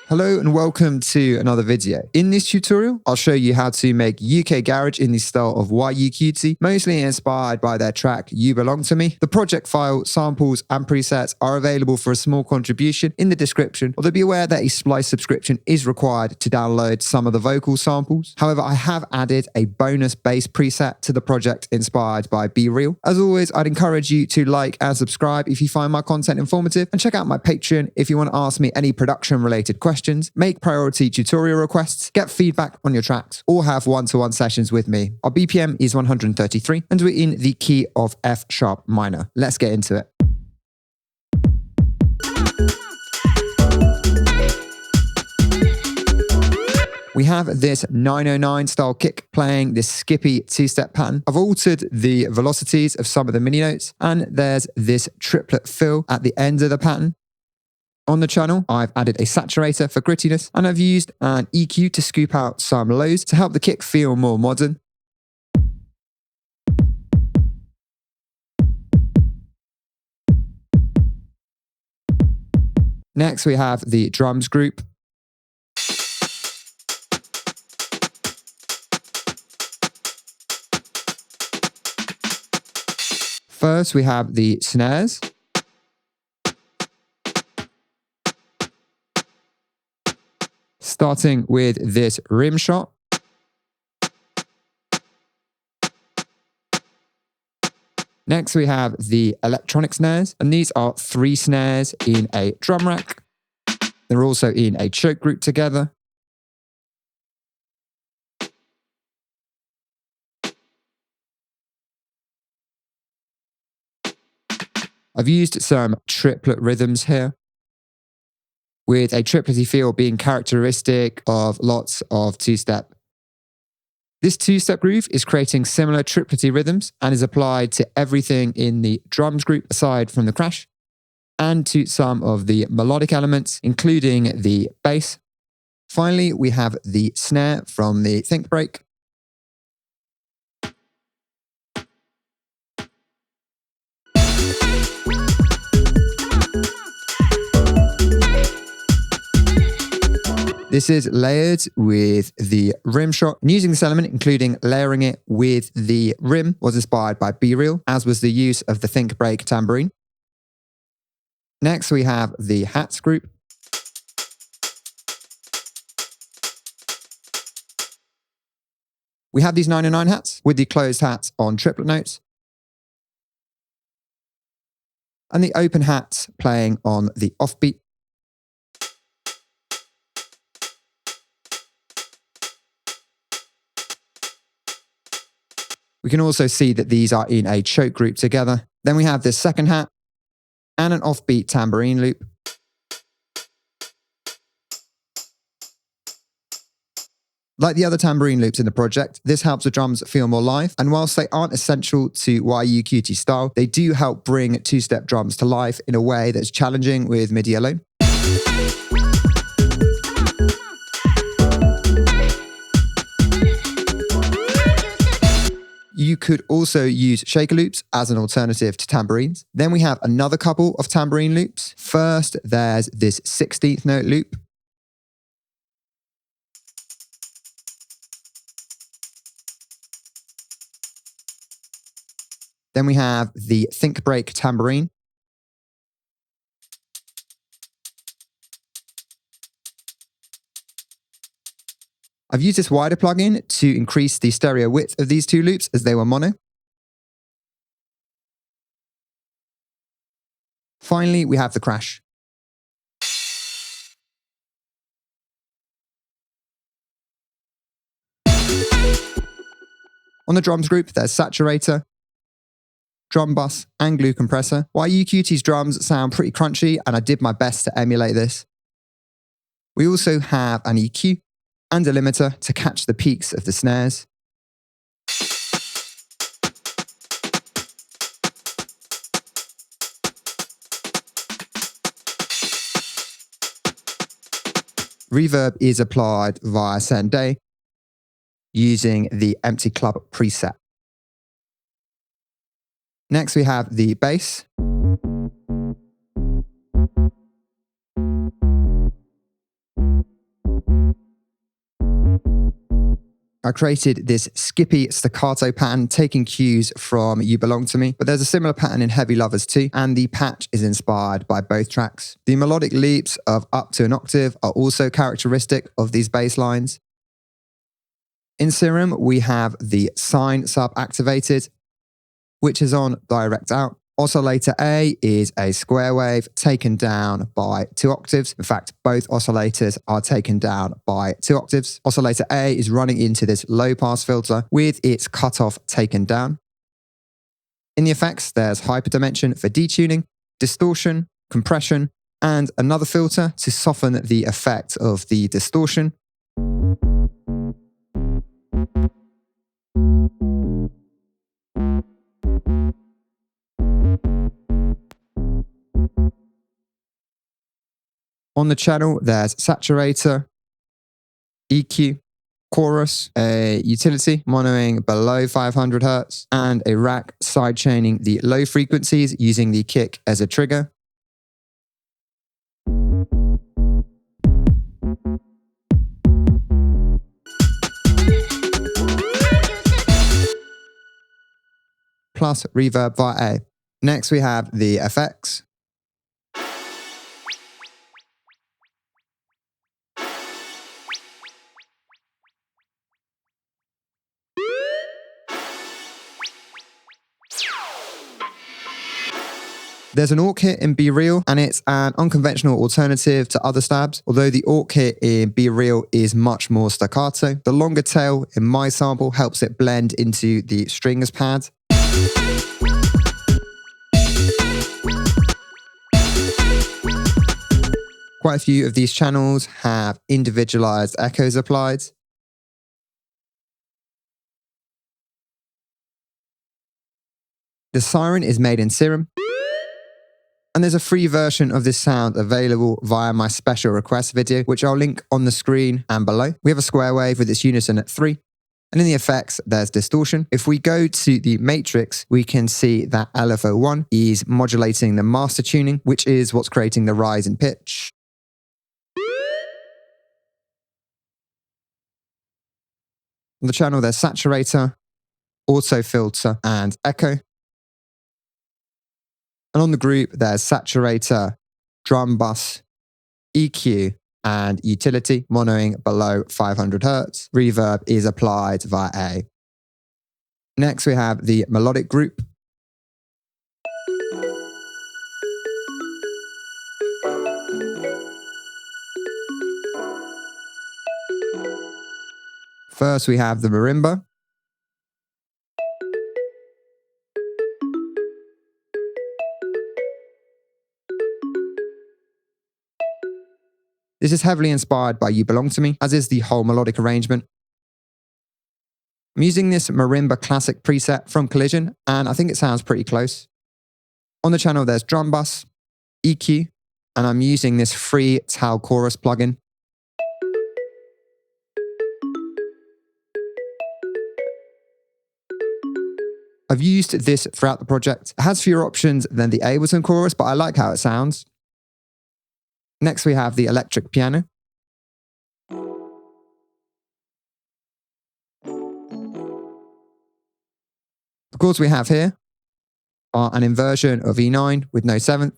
Hello and welcome to another video. In this tutorial, I'll show you how to make UK Garage in the style of UKG, mostly inspired by their track You Belong to Me. The project file, samples and presets are available for a small contribution in the description, although be aware that a Splice subscription is required to download some of the vocal samples. However, I have added a bonus bass preset to the project inspired by Be Real. As always, I'd encourage you to like and subscribe if you find my content informative, and check out my Patreon if you want to ask me any production related questions, make priority tutorial requests, get feedback on your tracks, or have one-to-one sessions with me. Our BPM is 133 and we're in the key of F sharp minor. Let's get into it. We have this 909 style kick playing this skippy two-step pattern. I've altered the velocities of some of the mini notes, and there's this triplet fill at the end of the pattern. On the channel, I've added a saturator for grittiness, and I've used an EQ to scoop out some lows to help the kick feel more modern. Next, we have the drums group. First, we have the snares. Starting with this rim shot. Next, we have the electronic snares, and these are 3 snares in a drum rack. They're also in a choke group together. I've used some triplet rhythms here, with a triplety feel being characteristic of lots of two-step. This two-step groove is creating similar triplety rhythms and is applied to everything in the drums group aside from the crash, and to some of the melodic elements, including the bass. Finally, we have the snare from the think break. This is layered with the rim shot. And using this element, including layering it with the rim, was inspired by Be Real, as was the use of the think break tambourine. Next, we have the hats group. We have these 909 hats with the closed hats on triplet notes, and the open hats playing on the offbeat. We can also see that these are in a choke group together. Then we have this second hat and an offbeat tambourine loop. Like the other tambourine loops in the project, this helps the drums feel more live, and whilst they aren't essential to UKG style, they do help bring two-step drums to life in a way that's challenging with MIDI alone. You could also use shaker loops as an alternative to tambourines. Then we have another couple of tambourine loops. First, there's this 16th note loop. Then we have the think break tambourine. I've used this wider plugin to increase the stereo width of these two loops as they were mono. Finally, we have the crash. On the drums group, there's saturator, drum bus, and glue compressor. UKG's drums sound pretty crunchy, and I did my best to emulate this. We also have an EQ and a limiter to catch the peaks of the snares. Reverb is applied via Send Day using the Empty Club preset. Next, we have the bass. I created this skippy staccato pattern taking cues from You Belong to Me, but there's a similar pattern in Heavy Lovers too, and the patch is inspired by both tracks. The melodic leaps of up to an octave are also characteristic of these bass lines. In Serum, we have the sine sub activated, which is on direct out. Oscillator A is a square wave taken down by 2 octaves. In fact, both oscillators are taken down by 2 octaves. Oscillator A is running into this low pass filter with its cutoff taken down. In the effects, there's hyperdimension for detuning, distortion, compression, and another filter to soften the effect of the distortion. On the channel, there's saturator, EQ, chorus, a utility monoing below 500 Hz, and a rack sidechaining the low frequencies using the kick as a trigger. Plus reverb via A. Next, we have the effects. There's an AUK hit in Be Real, and it's an unconventional alternative to other stabs, although the AUK hit in Be Real is much more staccato. The longer tail in my sample helps it blend into the strings pad. Quite a few of these channels have individualized echoes applied. The siren is made in Serum. And there's a free version of this sound available via my special request video, which I'll link on the screen and below. We have a square wave with its unison at 3. And in the effects, there's distortion. If we go to the matrix, we can see that LFO1 is modulating the master tuning, which is what's creating the rise in pitch. On the channel, there's saturator, auto filter, and echo. And on the group, there's saturator, drum bus, EQ, and utility, monoing below 500 Hz. Reverb is applied via A. Next, we have the melodic group. First, we have the marimba. This is heavily inspired by You Belong to Me, as is the whole melodic arrangement. I'm using this marimba classic preset from Collision, and I think it sounds pretty close. On the channel, there's drum bus, EQ, and I'm using this free Tal chorus plugin. I've used this throughout the project. It has fewer options than the Ableton chorus, but I like how it sounds. Next, we have the electric piano. The chords we have here are an inversion of E9 with no 7th,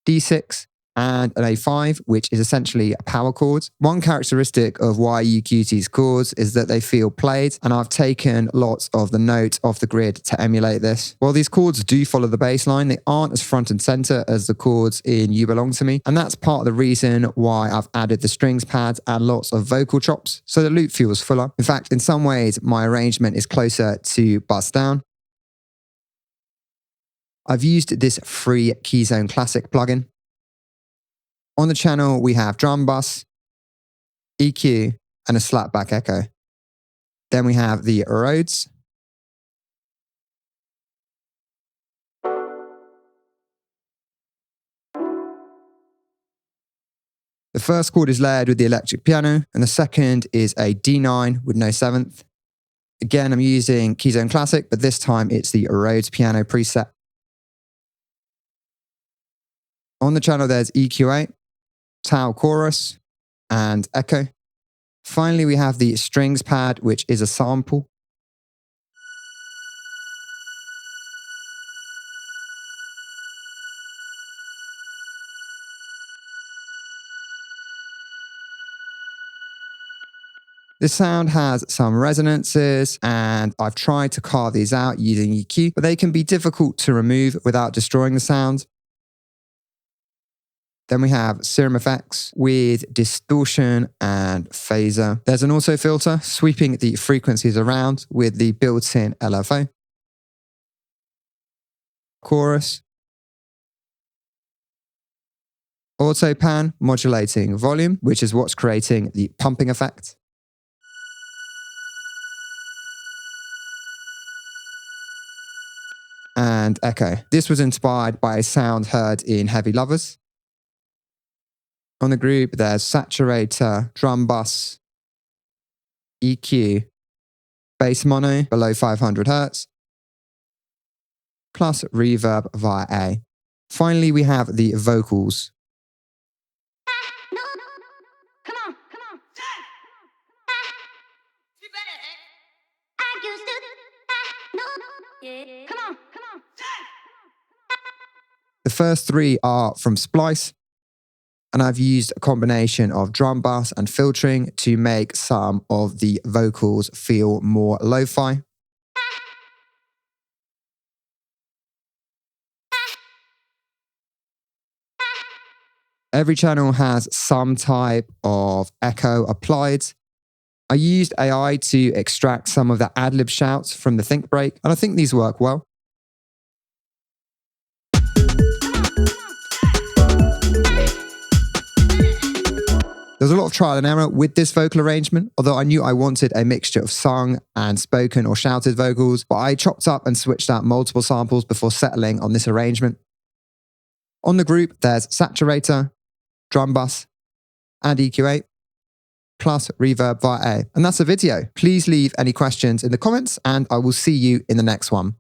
D6, and an A5, which is essentially a power chord. One characteristic of UKG's chords is that they feel played, and I've taken lots of the notes off the grid to emulate this. While these chords do follow the bass line, they aren't as front and center as the chords in You Belong to Me, and that's part of the reason why I've added the strings pad and lots of vocal chops, so the loop feels fuller. In fact, in some ways, my arrangement is closer to Bust Down. I've used this free Keyzone Classic plugin. On the channel, we have drum bus, EQ, and a slapback echo. Then we have the Rhodes. The first chord is layered with the electric piano, and the second is a D9 with no seventh. Again, I'm using Keyzone Classic, but this time it's the Rhodes piano preset. On the channel, there's EQ8, Tau chorus, and echo. Finally, we have the strings pad, which is a sample. This sound has some resonances, and I've tried to carve these out using EQ, but they can be difficult to remove without destroying the sound. Then we have serum effects with distortion and phaser. There's an auto filter sweeping the frequencies around with the built-in LFO. Chorus. Auto pan modulating volume, which is what's creating the pumping effect. And echo. This was inspired by a sound heard in Heavy Lovers. On the group, there's saturator, drum bus, EQ, bass mono below 500 Hz, plus reverb via A. Finally, we have the vocals. The first three are from Splice, and I've used a combination of drum bass and filtering to make some of the vocals feel more lo-fi. Every channel has some type of echo applied. I used AI to extract some of the ad-lib shouts from the think break, and I think these work well. There's a lot of trial and error with this vocal arrangement, although I knew I wanted a mixture of sung and spoken or shouted vocals, but I chopped up and switched out multiple samples before settling on this arrangement. On the group, there's saturator, drum bus, and EQ8, plus reverb via A. And that's the video. Please leave any questions in the comments, and I will see you in the next one.